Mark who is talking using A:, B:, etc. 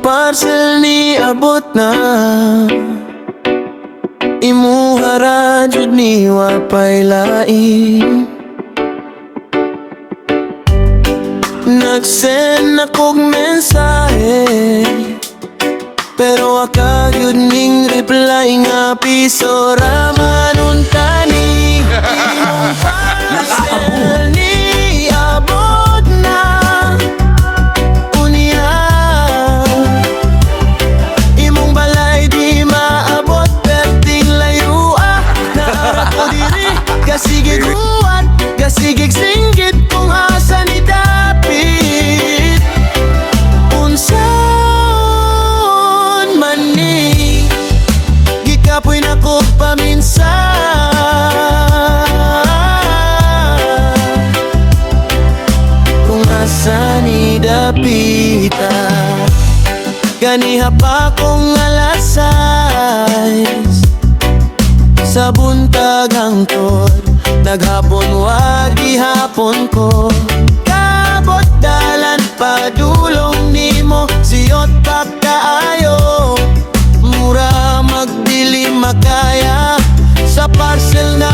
A: parcel ni abot na imuhara jud ni wapay lain. Nag-send akong mensahe pero waka yun ning reply nga piso raman untani. Imong parcel ni abot na unya, imong balay di maabot perting layo na ako diri kasigig huwat kasigig singgit kung asa ni dapit unsaon man ni gikapoy na ko paminsan kung asa ni dapita. Ganiha pa kong alas 6 sa buntag hangtod, naghapon wag gihapon ko. Kabot dalan padulong nimo siyot pa kaayo, mura magbili makaya sa parcel na